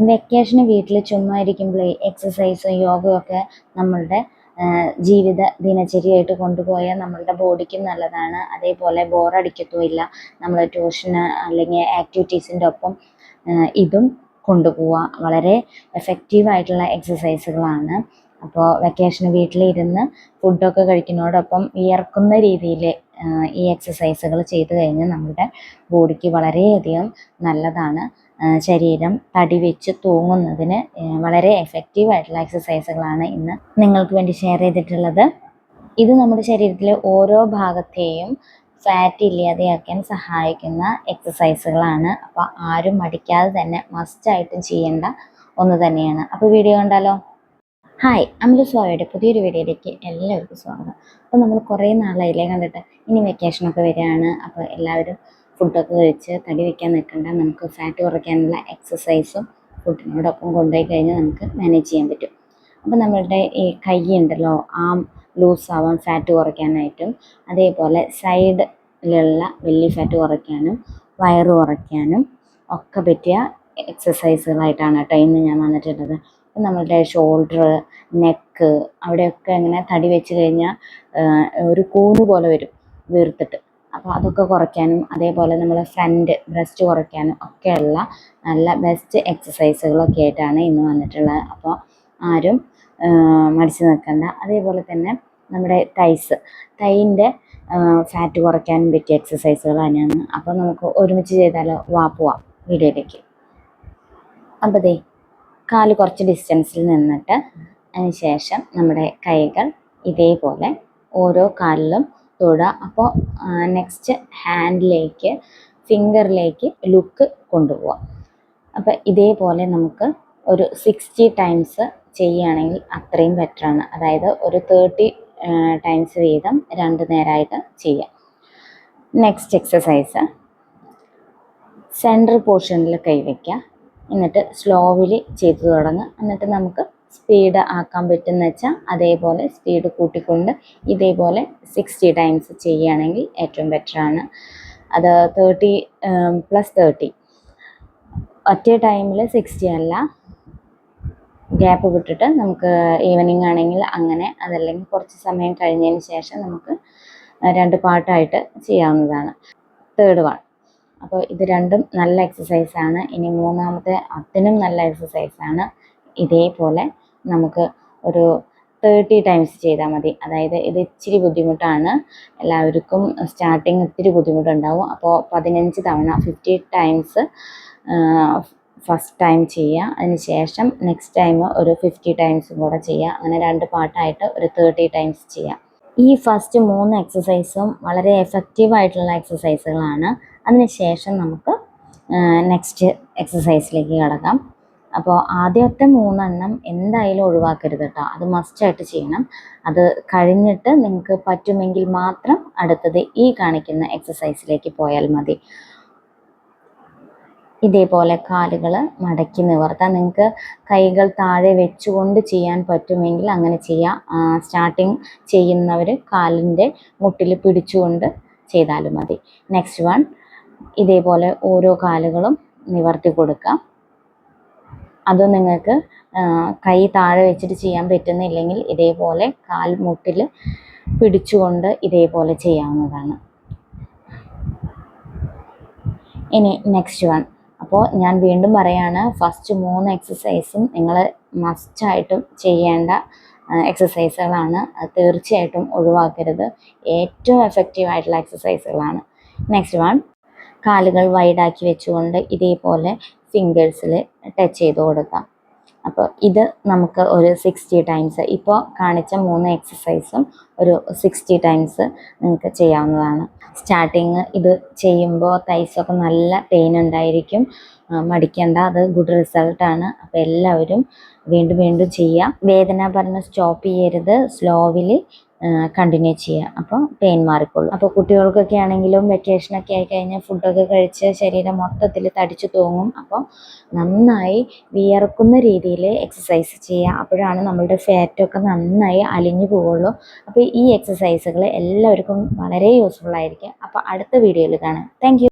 വെക്കേഷന് വീട്ടിൽ ചുമ്മാ ഇരിക്കുമ്പോൾ എക്സസൈസും യോഗയും ഒക്കെ നമ്മളുടെ ജീവിത ദിനചര്യയായിട്ട് കൊണ്ടുപോയാൽ നമ്മളുടെ ബോഡിക്കും നല്ലതാണ്. അതേപോലെ ബോറടിക്കത്തുമില്ല. നമ്മൾ ട്യൂഷന് അല്ലെങ്കിൽ ആക്ടിവിറ്റീസിൻ്റെ ഒപ്പം ഇതും കൊണ്ടുപോവുക. വളരെ എഫക്റ്റീവായിട്ടുള്ള എക്സസൈസുകളാണ്. അപ്പോൾ വെക്കേഷന് വീട്ടിലിരുന്ന് ഫുഡൊക്കെ കഴിക്കുന്നതോടൊപ്പം വിയർക്കുന്ന രീതിയിൽ ഈ എക്സസൈസുകൾ ചെയ്തു കഴിഞ്ഞാൽ നമ്മുടെ ബോഡിക്ക് വളരെയധികം നല്ലതാണ്. ശരീരം തടി വെച്ച് തൂങ്ങുന്നതിന് വളരെ എഫക്റ്റീവായിട്ടുള്ള എക്സസൈസുകളാണ് ഇന്ന് നിങ്ങൾക്ക് വേണ്ടി ഷെയർ ചെയ്തിട്ടുള്ളത്. ഇത് നമ്മുടെ ശരീരത്തിലെ ഓരോ ഭാഗത്തെയും ഫാറ്റ് ഇല്ലാതെയാക്കാൻ സഹായിക്കുന്ന എക്സസൈസുകളാണ്. അപ്പോൾ ആരും മടിക്കാതെ തന്നെ മസ്റ്റായിട്ടും ചെയ്യേണ്ട ഒന്ന് തന്നെയാണ്. അപ്പോൾ വീഡിയോ കണ്ടാലോ? ഹായ്, അമല സ്വാമിയുടെ പുതിയൊരു വീഡിയോയിലേക്ക് എല്ലാവർക്കും സ്വാഗതം. അപ്പോൾ നമ്മൾ കുറേ നാളായില്ലേ കണ്ടിട്ട്. ഇനി വെക്കേഷനൊക്കെ വരികയാണ്. അപ്പോൾ എല്ലാവരും ഫുഡൊക്കെ കഴിച്ച് തടി വയ്ക്കാൻ നിൽക്കണ്ട. നമുക്ക് ഫാറ്റ് കുറയ്ക്കാനുള്ള എക്സസൈസും ഫുഡിനോടൊപ്പം കൊണ്ടുപോയി കഴിഞ്ഞാൽ നമുക്ക് മാനേജ് ചെയ്യാൻ പറ്റും. അപ്പോൾ നമ്മളുടെ ഈ കൈ ഉണ്ടല്ലോ, ആം ലൂസ് ആവാൻ ഫാറ്റ് കുറയ്ക്കാനായിട്ടും, അതേപോലെ സൈഡിലുള്ള വെല്ലി ഫാറ്റ് കുറയ്ക്കാനും വയറ് കുറയ്ക്കാനും ഒക്കെ പറ്റിയ എക്സസൈസുകളായിട്ടാണ് കേട്ടോ ഇന്ന് ഞാൻ വന്നിട്ടുള്ളത്. അപ്പം നമ്മളുടെ ഷോൾഡർ, നെക്ക് അവിടെയൊക്കെ ഇങ്ങനെ തടി വെച്ച് കഴിഞ്ഞാൽ ഒരു കൂണ് പോലെ വരും വീർത്തിട്ട്. അപ്പോൾ അതൊക്കെ കുറയ്ക്കാനും അതേപോലെ നമ്മൾ ഫ്രണ്ട് ബ്രസ്റ്റ് കുറയ്ക്കാനും ഒക്കെയുള്ള നല്ല ബെസ്റ്റ് എക്സസൈസുകളൊക്കെ ആയിട്ടാണ് ഇന്ന് വന്നിട്ടുള്ളത്. അപ്പോൾ ആരും മടിച്ച് നിൽക്കണ്ട. അതേപോലെ തന്നെ നമ്മുടെ തൈൻ്റെ ഫാറ്റ് കുറയ്ക്കാനും പറ്റിയ എക്സസൈസുകൾ തന്നെയാണ്. അപ്പോൾ നമുക്ക് ഒരുമിച്ച് ചെയ്താലോ? പോവാം വീഡിയോയിലേക്ക്. അപ്പോൾ കാല് കുറച്ച് ഡിസ്റ്റൻസിൽ നിന്നിട്ട് അതിന് ശേഷം നമ്മുടെ കൈകൾ ഇതേപോലെ ഓരോ കാലിലും തൊടുക. അപ്പോൾ നെക്സ്റ്റ് ഹാൻഡിലേക്ക്, ഫിംഗറിലേക്ക് ലുക്ക് കൊണ്ടുപോവാം. അപ്പോൾ ഇതേപോലെ നമുക്ക് ഒരു 60 ടൈംസ് ചെയ്യുകയാണെങ്കിൽ അത്രയും ബെറ്ററാണ്. അതായത് ഒരു 30 ടൈംസ് വീതം 2 നേരമായിട്ട് ചെയ്യാം. നെക്സ്റ്റ് എക്സസൈസ്, സെൻട്രൽ പോർഷനിൽ കൈവയ്ക്കുക. എന്നിട്ട് സ്ലോവിലി ചെയ്തു തുടങ്ങുക. എന്നിട്ട് നമുക്ക് സ്പീഡ് ആക്കാൻ പറ്റുന്ന വെച്ചാൽ അതേപോലെ സ്പീഡ് കൂട്ടിക്കൊണ്ട് ഇതേപോലെ 60 ടൈംസ് ചെയ്യുകയാണെങ്കിൽ ഏറ്റവും ബെറ്ററാണ്. അത് 30 + 30 ഒറ്റ ടൈമിൽ 60 അല്ല, ഗ്യാപ്പ് വിട്ടിട്ട് നമുക്ക് ഈവനിങ് ആണെങ്കിൽ അങ്ങനെ, അതല്ലെങ്കിൽ കുറച്ച് സമയം കഴിഞ്ഞതിന് ശേഷം നമുക്ക് 2 പാർട്ടായിട്ട് ചെയ്യാവുന്നതാണ്. Third one. അപ്പോൾ ഇത് രണ്ടും നല്ല എക്സസൈസാണ്. ഇനി മൂന്നാമത്തെ അതിനും നല്ല എക്സസൈസാണ്. ഇതേപോലെ നമുക്ക് ഒരു 30 ടൈംസ് ചെയ്താൽ മതി. അതായത് ഇത് ഇച്ചിരി ബുദ്ധിമുട്ടാണ് എല്ലാവർക്കും. സ്റ്റാർട്ടിങ് ഇത്തിരി ബുദ്ധിമുട്ടുണ്ടാവും. അപ്പോൾ 15 തവണ 50 ടൈംസ് ഫസ്റ്റ് ടൈം ചെയ്യുക. അതിന് ശേഷം നെക്സ്റ്റ് ടൈം ഒരു 50 ടൈംസും കൂടെ ചെയ്യുക. അങ്ങനെ 2 പാർട്ടായിട്ട് ഒരു 30 ടൈംസ് ചെയ്യാം. ഈ ഫസ്റ്റ് 3 എക്സസൈസും വളരെ എഫക്റ്റീവായിട്ടുള്ള എക്സസൈസുകളാണ്. അതിനുശേഷം നമുക്ക് നെക്സ്റ്റ് എക്സസൈസിലേക്ക് കടക്കാം. അപ്പോൾ ആദ്യത്തെ 3 എണ്ണം എന്തായാലും ഒഴിവാക്കരുത് കേട്ടോ. അത് മസ്റ്റായിട്ട് ചെയ്യണം. അത് കഴിഞ്ഞിട്ട് നിങ്ങൾക്ക് പറ്റുമെങ്കിൽ മാത്രം അടുത്തത് ഈ കാണിക്കുന്ന എക്സസൈസിലേക്ക് പോയാൽ മതി. ഇതേപോലെ കാലുകൾ മടക്കി നിവർത്താം. നിങ്ങൾക്ക് കൈകൾ താഴെ വെച്ചുകൊണ്ട് ചെയ്യാൻ പറ്റുമെങ്കിൽ അങ്ങനെ ചെയ്യാം. സ്റ്റാർട്ടിങ് ചെയ്യുന്നവർ കാലിൻ്റെ മുട്ടിൽ പിടിച്ചുകൊണ്ട് ചെയ്താലും മതി. നെക്സ്റ്റ് വൺ, ഇതേപോലെ ഓരോ കാലുകളും നിവർത്തി കൊടുക്കാം. അതും നിങ്ങൾക്ക് കൈ താഴെ വെച്ചിട്ട് ചെയ്യാൻ പറ്റുന്നില്ലെങ്കിൽ ഇതേപോലെ കാൽ മുട്ടിൽ പിടിച്ചുകൊണ്ട് ഇതേപോലെ ചെയ്യാവുന്നതാണ്. ഇനി നെക്സ്റ്റ് വൺ. അപ്പോൾ ഞാൻ വീണ്ടും പറയാണ്, ഫസ്റ്റ് 3 എക്സസൈസും നിങ്ങൾ മസ്റ്റായിട്ടും ചെയ്യേണ്ട എക്സസൈസുകളാണ്. തീർച്ചയായിട്ടും ഒഴിവാക്കരുത്. ഏറ്റവും എഫക്റ്റീവായിട്ടുള്ള എക്സസൈസുകളാണ്. നെക്സ്റ്റ് വൺ, കാലുകൾ വൈഡാക്കി വെച്ചുകൊണ്ട് ഇതേപോലെ ഫിംഗേഴ്സിൽ ടച്ച് ചെയ്ത് കൊടുക്കാം. അപ്പോൾ ഇത് നമുക്ക് ഒരു 60 ടൈംസ്, ഇപ്പോൾ കാണിച്ച 3 എക്സസൈസും ഒരു 60 ടൈംസ് നിങ്ങൾക്ക് ചെയ്യാവുന്നതാണ്. സ്റ്റാർട്ടിങ് ഇത് ചെയ്യുമ്പോൾ തൈസൊക്കെ നല്ല പെയിൻ ഉണ്ടായിരിക്കും. മടിക്കേണ്ട, അത് ഗുഡ് റിസൾട്ടാണ്. അപ്പോൾ എല്ലാവരും വീണ്ടും വീണ്ടും ചെയ്യുക. വേദന പറഞ്ഞ് സ്റ്റോപ്പ് ചെയ്യരുത്, സ്ലോവിലി കണ്ടിന്യൂ ചെയ്യുക. അപ്പോൾ പെയിൻ മാറിക്കൊള്ളും. അപ്പോൾ കുട്ടികൾക്കൊക്കെ ആണെങ്കിലും വെക്കേഷനൊക്കെ ആയിക്കഴിഞ്ഞാൽ ഫുഡൊക്കെ കഴിച്ച് ശരീരം മൊത്തത്തിൽ തടിച്ചു തൂങ്ങും. അപ്പോൾ നന്നായി വിയർക്കുന്ന രീതിയിൽ എക്സസൈസ് ചെയ്യുക. അപ്പോഴാണ് നമ്മളുടെ ഫാറ്റൊക്കെ നന്നായി അലിഞ്ഞു പോവുള്ളൂ. അപ്പോൾ ഈ എക്സസൈസുകൾ എല്ലാവർക്കും വളരെ യൂസ്ഫുൾ ആയിരിക്കും. അപ്പോൾ അടുത്ത വീഡിയോയിൽ കാണാം. Thank you.